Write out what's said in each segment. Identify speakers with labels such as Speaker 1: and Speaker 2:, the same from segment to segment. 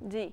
Speaker 1: جی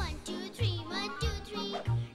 Speaker 2: 1 2 3 1 2 3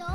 Speaker 2: 2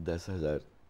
Speaker 3: 10,000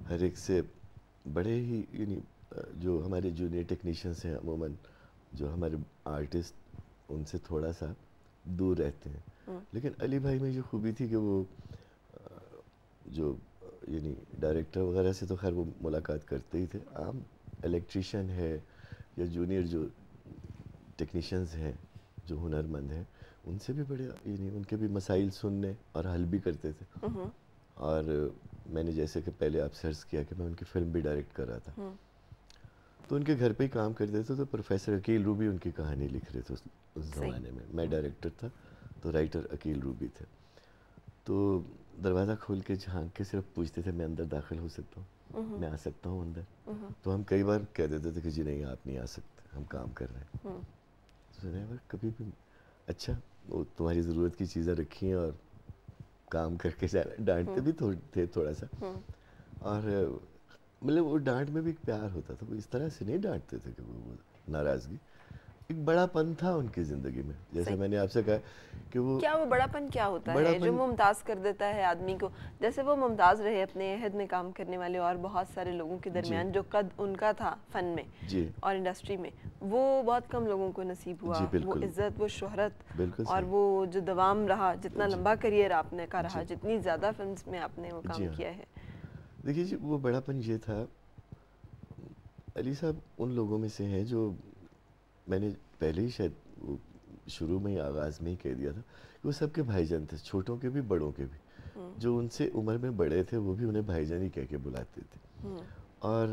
Speaker 3: ہر ایک سے بڑے ہی یعنی جو ہمارے جونیئر ٹیکنیشینس ہیں عموماً جو ہمارے آرٹسٹ ان سے تھوڑا سا دور رہتے ہیں، لیکن علی بھائی میں یہ خوبی تھی کہ وہ جو یعنی ڈائریکٹر وغیرہ سے تو خیر وہ ملاقات کرتے ہی تھے، عام الیکٹریشین ہے یا جونیئر جو ٹیکنیشینز ہیں جو ہنرمند ہیں ان سے بھی بڑے یعنی ان کے بھی مسائل سننے اور حل بھی کرتے تھے. اور میں نے جیسے کہ پہلے آپ سے عرض کیا کہ میں ان کی فلم بھی ڈائریکٹ کر رہا تھا، تو ان کے گھر پہ ہی کام کرتے تھے. تو پروفیسر عقیل روبی ان کی کہانی لکھ رہے تھے اس زمانے میں ڈائریکٹر تھا تو رائٹر عقیل روبی تھے. تو دروازہ کھول کے جھانک کے صرف پوچھتے تھے میں اندر داخل ہو سکتا ہوں، میں آ سکتا ہوں اندر؟ تو ہم کئی بار کہہ دیتے تھے کہ جی نہیں آپ نہیں آ سکتے، ہم کام کر رہے ہیں. تو کبھی بھی اچھا وہ تمہاری ضرورت کی چیزیں رکھی ہیں اور کام کر کے جانا. ڈانٹتے بھی تھے تھوڑا سا، اور مطلب وہ ڈانٹ میں بھی ایک پیار ہوتا تھا. وہ اس طرح سے نہیں ڈانٹتے تھے کہ وہ ناراضگی، ایک بڑا پن تھا ان کی زندگی میں. جیسے میں نے آپ سے کہا کہ وہ
Speaker 1: کیا وہ بڑا پن کیا ہوتا ہے جو ممتاز کر دیتا ہے آدمی کو؟ جیسے وہ ممتاز رہے اپنے عہد میں کام کرنے والے اور بہت سارے لوگوں کے درمیان جو قد ان کا تھا فن میں اور انڈسٹری میں، وہ بہت کم لوگوں کو نصیب ہوا. وہ عزت، وہ شہرت اور وہ جو دوام رہا، جتنا لمبا کریئر آپ نے کا رہا، جتنی زیادہ فلمز میں آپ نے وہ کام کیا ہے.
Speaker 3: دیکھیے جی وہ بڑا پن یہ تھا، علی صاحب ان لوگوں میں سے ہیں جو میں نے پہلے ہی شاید شروع میں ہی آغاز میں ہی کہہ دیا تھا کہ وہ سب کے بھائی جان تھے، چھوٹوں کے بھی بڑوں کے بھی. جو ان سے عمر میں بڑے تھے وہ بھی انہیں بھائی جان ہی کہہ کے بلاتے تھے. اور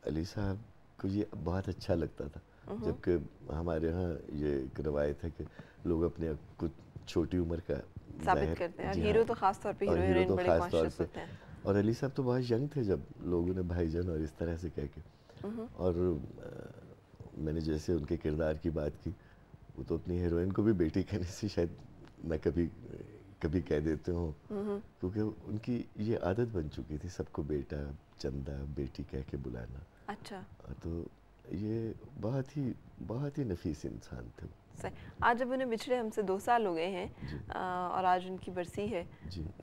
Speaker 3: علی صاحب کو یہ بہت اچھا لگتا تھا، جبکہ ہمارے ہاں یہ ایک روایت ہے کہ لوگ اپنے کچھ چھوٹی عمر کا
Speaker 1: ثابت کرتے ہیں، ہیرو تو خاص طور پہ ہیروئن بڑے کانشیس ہوتے ہیں.
Speaker 3: اور علی صاحب تو بہت ینگ تھے جب لوگوں نے بھائی جان اور اس طرح سے کہہ کے. اور میں نے جیسے ان کے کردار کی بات کی، وہ تو اپنی ہیروئن کو بھی بیٹی کہنے سے شاید میں کبھی کہہ دیتے ہوں، کیونکہ ان کی یہ عادت بن چکی تھی سب کو بیٹا، چندہ، بیٹی کہہ کے بلانا.
Speaker 1: اچھا.
Speaker 3: تو یہ بہت ہی نفیس انسان تھے.
Speaker 1: آج جب انہیں بچھڑے ہم سے 2 سال ہو گئے ہیں اور آج ان کی برسی ہے،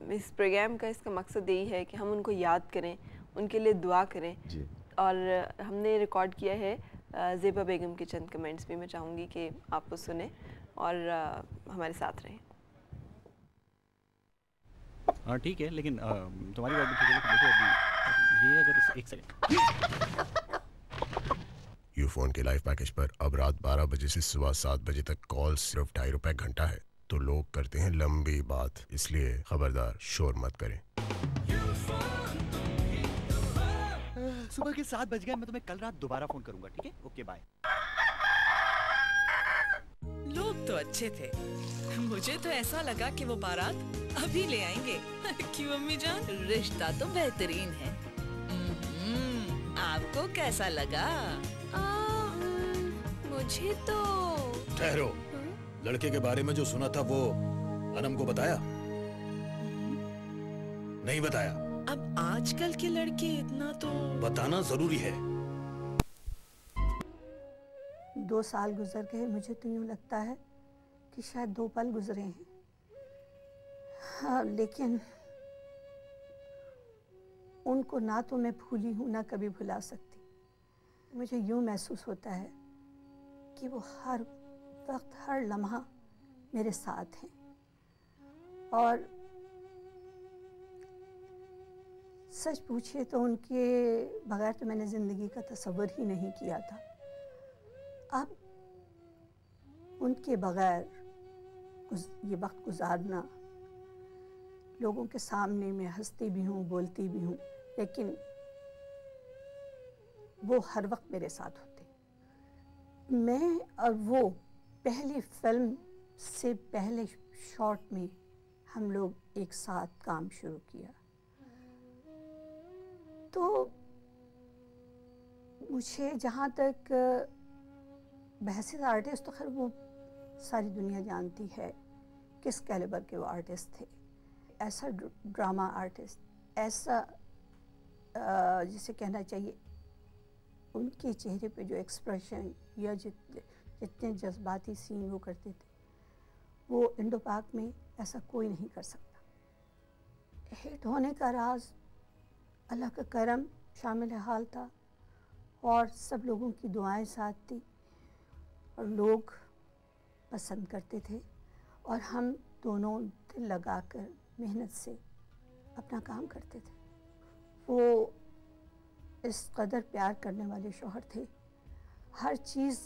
Speaker 1: اس پروگرام کا اس کا مقصد یہی ہے کہ ہم ان کو یاد کریں، ان کے لیے دعا کریں. اور ہم نے ریکارڈ کیا ہے زیبا بیگم کے چند کمنٹس بھی، میں چاہوں گی کہ آپ کو سنیں اور ہمارے ساتھ رہیں.
Speaker 4: ہاں ٹھیک ہے، لیکن تمہاری بات بھی ٹھیک ہے، لیکن دیکھو ابھی یہ اگر ایک سیکنڈ
Speaker 5: یو فون کے لائف پیکج پر اب رات 12 بجے سے صبح 7 بجے تک کال صرف 2.5 روپے گھنٹہ ہے، تو لوگ کرتے ہیں لمبی بات، اس لیے خبردار شور مت کریں.
Speaker 4: صبح کے 7 بج گئے، میں تمہیں کل رات دوبارہ فون کروں گا، ٹھیک ہے؟ Okay bye.
Speaker 6: لوگ تو اچھے تھے، مجھے تو ایسا لگا کہ وہ بارات ابھی لے آئیں گے. کیوں امی جان؟ رشتہ تو بہترین ہے. آپ کو کیسا لگا؟
Speaker 7: مجھے تو
Speaker 8: ٹھہرو، لڑکے کے بارے میں جو سنا تھا وہ انم کو بتایا؟ نہیں بتایا؟
Speaker 6: اب آج کل کے لڑکے اتنا تو
Speaker 8: بتانا ضروری ہے.
Speaker 9: 2 سال گزر گئے، مجھے تو یوں لگتا ہے کہ شاید 2 پل گزرے ہیں. ہاں لیکن ان کو نہ تو میں بھولی ہوں، نہ کبھی بھلا سکتی. مجھے یوں محسوس ہوتا ہے کہ وہ ہر وقت، ہر لمحہ میرے ساتھ ہیں. اور سچ پوچھے تو ان کے بغیر تو میں نے زندگی کا تصور ہی نہیں کیا تھا. اب ان کے بغیر یہ وقت گزارنا، لوگوں کے سامنے میں ہنستی بھی ہوں، بولتی بھی ہوں، لیکن وہ ہر وقت میرے ساتھ ہوتے. میں اور وہ پہلی فلم سے پہلے شارٹ میں ہم لوگ ایک ساتھ کام شروع کیا. تو مجھے جہاں تک بحثیت آرٹسٹ، تو خیر وہ ساری دنیا جانتی ہے کس کیلیبر کے وہ آرٹسٹ تھے. ایسا ڈرامہ آرٹسٹ، ایسا جسے کہنا چاہیے ان کے چہرے پہ جو ایکسپریشن یا جتنے جذباتی سین وہ کرتے تھے، وہ انڈو پاک میں ایسا کوئی نہیں کر سکتا. ہٹ ہونے کا راز اللہ کا کرم شامل حال تھا اور سب لوگوں کی دعائیں ساتھ تھی اور لوگ پسند کرتے تھے اور ہم دونوں دل لگا کر محنت سے اپنا کام کرتے تھے. وہ اس قدر پیار کرنے والے شوہر تھے. ہر چیز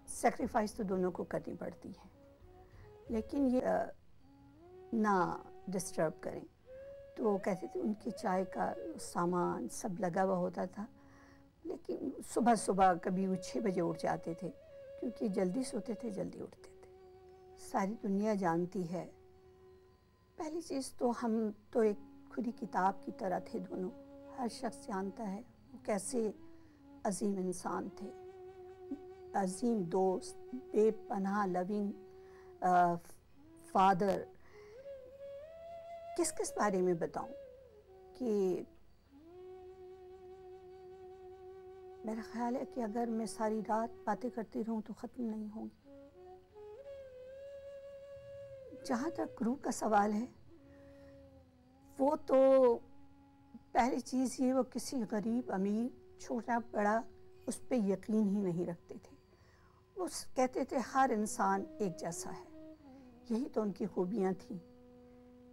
Speaker 9: سیکریفائس تو دونوں کو کرنی پڑتی ہے لیکن یہ نہ ڈسٹرب کریں. تو وہ کہتے تھے ان کی چائے کا سامان سب لگا ہوا ہوتا تھا لیکن صبح صبح کبھی وہ 6 بجے اٹھ جاتے تھے کیونکہ جلدی سوتے تھے جلدی اٹھتے تھے. ساری دنیا جانتی ہے. پہلی چیز تو ہم تو ایک کھلی کتاب کی طرح تھے دونوں. ہر شخص جانتا ہے وہ کیسے عظیم انسان تھے, عظیم دوست, بے پناہ لونگ فادر. کس بارے میں بتاؤں کہ میرا خیال ہے کہ اگر میں ساری رات باتیں کرتی رہوں تو ختم نہیں ہوں گی. جہاں تک روح کا سوال ہے وہ تو پہلی چیز یہ وہ کسی غریب امیر چھوٹا بڑا اس پہ یقین ہی نہیں رکھتے تھے. وہ کہتے تھے ہر انسان ایک جیسا ہے. یہی تو ان کی خوبیاں تھیں.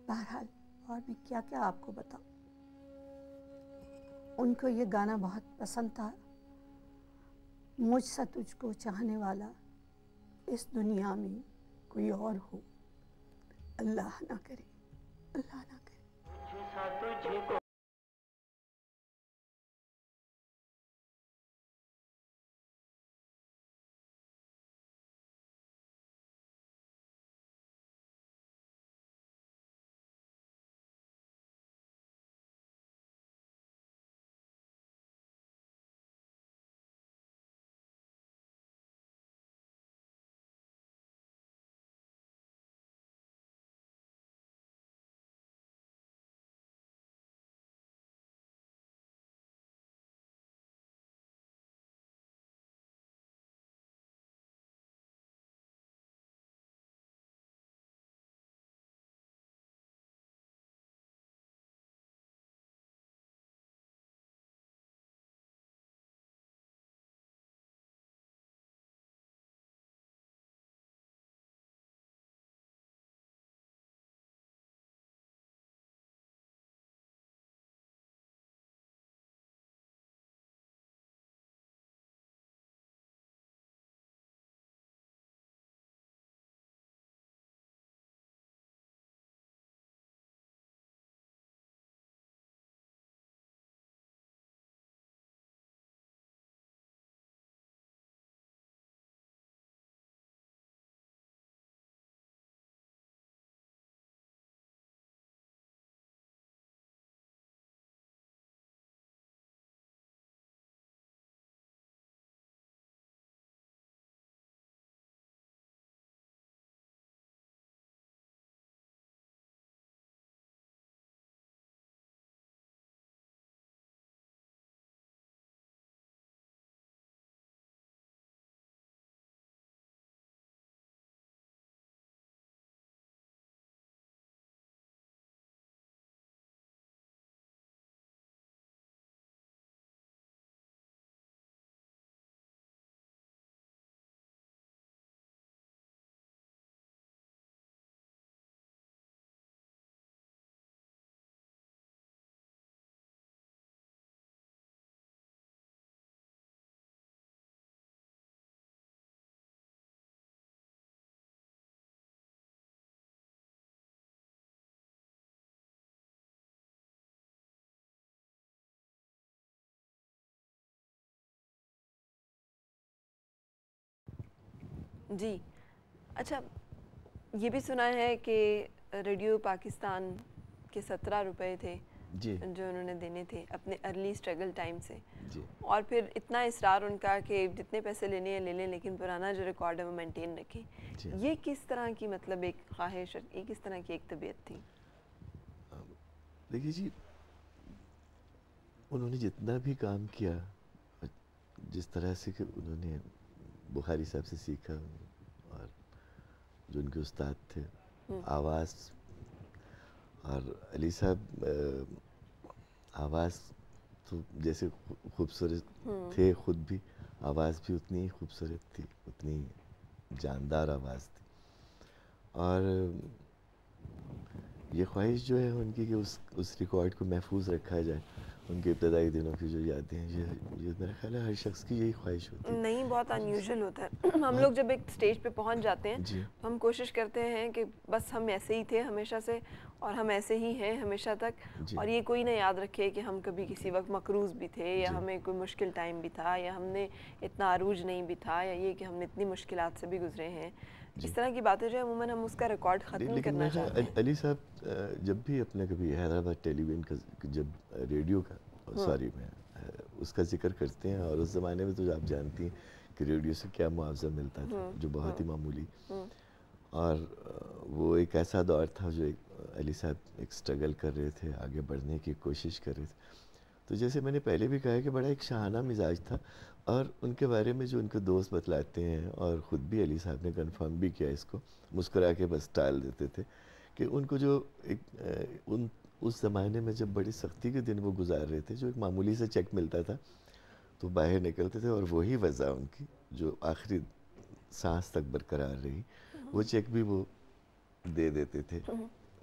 Speaker 9: بہرحال اور میں کیا کیا آپ کو بتاؤں. ان کو یہ گانا بہت پسند تھا, مجھ سا تجھ کو چاہنے والا اس دنیا میں کوئی اور ہو, اللہ نہ کرے, اللہ نہ کرے.
Speaker 1: جی اچھا, یہ بھی سنا ہے کہ ریڈیو پاکستان کے 17 روپے تھے
Speaker 3: جی
Speaker 1: جو انہوں نے دینے تھے اپنے ارلی اسٹرگل ٹائم سے,
Speaker 3: جی,
Speaker 1: اور پھر اتنا اصرار ان کا کہ جتنے پیسے لینے ہیں لے لیں لیکن پرانا جو ریکارڈ ہے وہ مینٹین رکھیں.
Speaker 3: جی.
Speaker 1: یہ کس طرح کی مطلب ایک خواہش, یہ کس طرح کی ایک طبیعت تھی؟
Speaker 3: دیکھیے جی, انہوں نے جتنا بھی کام کیا جس طرح سے کہ انہوں نے بخاری صاحب سے سیکھا اور جو ان کے استاد تھے, آواز, اور علی صاحب آواز تو جیسے خوبصورت تھے خود بھی، آواز بھی اتنی ہی خوبصورت تھی، اتنی جاندار آواز تھی. اور یہ خواہش جو ہے ان کی کہ اس ریکارڈ کو محفوظ رکھا جائے، ان کے ابتدائی دنوں کی جو یادیں ہیں، یہ میرا خیال ہے ہر شخص کی یہی خواہش ہوتی ہے.
Speaker 1: نہیں، بہت انیوژل ہوتا ہے. ہم لوگ جب ایک سٹیج پہ پہنچ جاتے ہیں تو ہم کوشش کرتے ہیں کہ بس ہم ایسے ہی تھے ہمیشہ سے اور ہم ایسے ہی ہیں ہمیشہ تک، اور یہ کوئی نہ یاد رکھے کہ ہم کبھی کسی وقت مقروض بھی تھے، یا ہمیں کوئی مشکل ٹائم بھی تھا، یا ہم نے اتنا عروج نہیں بھی تھا، یا یہ کہ ہم نے اتنی مشکلات سے بھی گزرے ہیں. اس طرح کی باتیں جو ہے عموماً ہم اس کا ریکارڈ ختم کرنا چاہتے ہیں.
Speaker 3: علی صاحب جب بھی اپنے کبھی حیدرآباد ٹیلی ویژن کا جب ریڈیو کا سوری میں اس کا ذکر کرتے ہیں، اور اس زمانے میں تو آپ جانتی ہیں کہ ریڈیو سے کیا معاوضہ ملتا تھا جو بہت ہی معمولی، اور وہ ایک ایسا دور تھا جو علی صاحب ایک سٹرگل کر رہے تھے، آگے بڑھنے کی کوشش کر رہے تھے. تو جیسے میں نے پہلے بھی کہا کہ بڑا ایک شاہانہ مزاج تھا، اور ان کے بارے میں جو ان کے دوست بتلاتے ہیں اور خود بھی علی صاحب نے کنفرم بھی کیا اس کو، مسکرا کے بس ٹال دیتے تھے کہ ان کو جو ایک اس زمانے میں جب بڑی سختی کے دن وہ گزار رہے تھے، جو ایک معمولی سے چیک ملتا تھا تو باہر نکلتے تھے، اور وہی وجہ ان کی جو آخری سانس تک برقرار رہی، وہ چیک بھی وہ دے دیتے تھے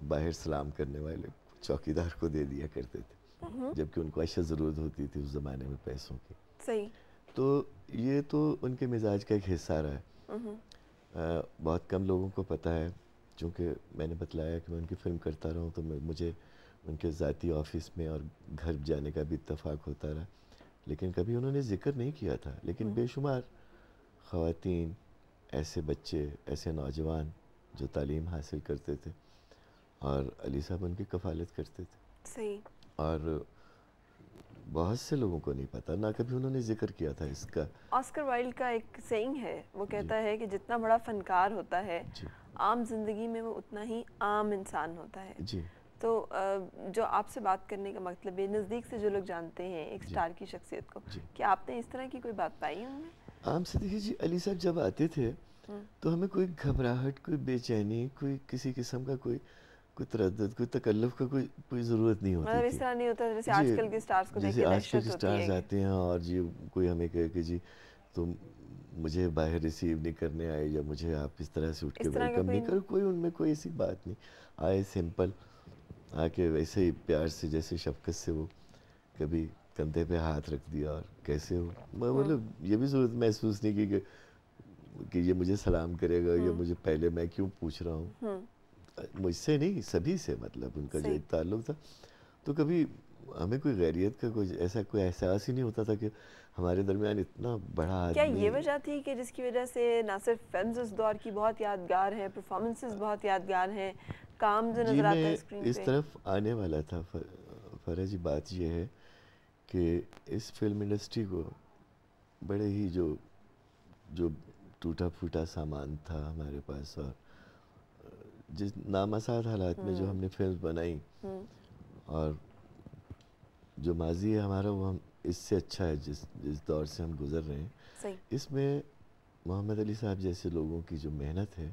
Speaker 3: باہر سلام کرنے والے چوکیدار کو دے دیا کرتے تھے، جبکہ ان کو اشد ضرورت ہوتی تھی اس زمانے میں پیسوں کی.
Speaker 1: صحیح.
Speaker 3: تو یہ تو ان کے مزاج کا ایک حصہ رہا ہے. بہت کم لوگوں کو پتہ ہے، چونکہ میں نے بتلایا کہ میں ان کی فلم کرتا رہا ہوں تو مجھے ان کے ذاتی آفس میں اور گھر جانے کا بھی اتفاق ہوتا رہا، لیکن کبھی انہوں نے ذکر نہیں کیا تھا. لیکن بے شمار خواتین، ایسے بچے، ایسے نوجوان جو تعلیم حاصل کرتے تھے، اور علی صاحب ان کی کفالت کرتے تھے.
Speaker 1: صحیح.
Speaker 3: اور بہت سے لوگوں کو نہیں پتا، نہ کبھی انہوں نے ذکر کیا تھا اس کا.
Speaker 1: آسکر وائلڈ کا ایک سینگ ہے، وہ کہتا ہے کہ جتنا بڑا فنکار ہوتا ہے عام زندگی میں وہ اتنا ہی عام انسان ہوتا ہے. تو جو آپ سے بات کرنے کا مطلب ہے، نزدیک سے جو لوگ جانتے ہیں ایک سٹار کی شخصیت کو، کیا آپ نے اس طرح کی کوئی بات پائی ان میں؟
Speaker 3: عام سے دیکھیے جی، علی صاحب جب آتے تھے تو ہمیں کوئی گھبراہٹ، کوئی بے چینی، کوئی کسی قسم کا کوئی تردد، کوئی تکلف کا کوئی ضرورت نہیں ہوتی تھی.
Speaker 1: اس طرح نہیں ہوتا جیسے آج کل کے سٹارز کو دیکھ کے دہشت ہوتی ہے.
Speaker 3: جیسے آج کل کے سٹارز آتے ہیں اور جی کوئی ہمیں کہے کہ جی تم مجھے باہر ریسیو نہیں کرنے آئے، یا مجھے آپ اس طرح سے اٹھ کے ویلکم نہیں کرو، کوئی ان میں کوئی ایسی بات نہیں. آئے سمپل آ کے ویسے ہی پیار سے، جیسے شفقت سے، وہ کبھی کندھے پہ ہاتھ رکھ دیا، اور کیسے ہو، مطلب یہ بھی ضرورت محسوس نہیں کی کہ یہ مجھے سلام کرے گا، یا مجھے پہلے میں کیوں پوچھ رہا ہوں. مجھ سے نہیں، سبھی سے مطلب ان کا جو ایک تعلق تھا. تو کبھی ہمیں کوئی غیریت کا ایسا کوئی احساس ہی نہیں ہوتا تھا کہ ہمارے درمیان اتنا بڑا آدمی.
Speaker 1: کیا یہ وجہ تھی کہ جس کی وجہ سے نہ صرف فلمز اس دور کی بہت یادگار ہیں، پرفارمنسز بہت یادگار ہیں، کام جو نظر آتا ہے اسکرین پہ؟
Speaker 3: اس طرف آنے والا تھا فرح جی. بات یہ ہے کہ اس فلم انڈسٹری کو بڑے ہی جو ٹوٹا پھوٹا سامان تھا ہمارے پاس، اور جس نامساعد حالات میں جو ہم نے فلم بنائی، اور جو ماضی ہے ہمارا وہ ہم اس سے اچھا ہے جس دور سے ہم گزر رہے ہیں. اس میں محمد علی صاحب جیسے لوگوں کی جو محنت ہے،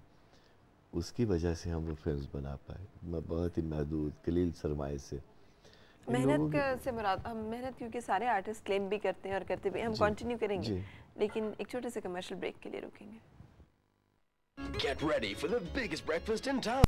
Speaker 3: اس کی وجہ سے ہم وہ فلمز بنا پائے. بہت ہی محدود قلیل سرمایہ سے.
Speaker 1: محنت سے مراد ہم محنت، کیونکہ سارے آرٹسٹ کلیم بھی کرتے ہیں اور کرتے بھی، ہم کنٹینیو کریں گے، لیکن ایک چھوٹے سے کمرشل بریک کے لیے رکیں گے.
Speaker 10: Get ready for the biggest breakfast in town.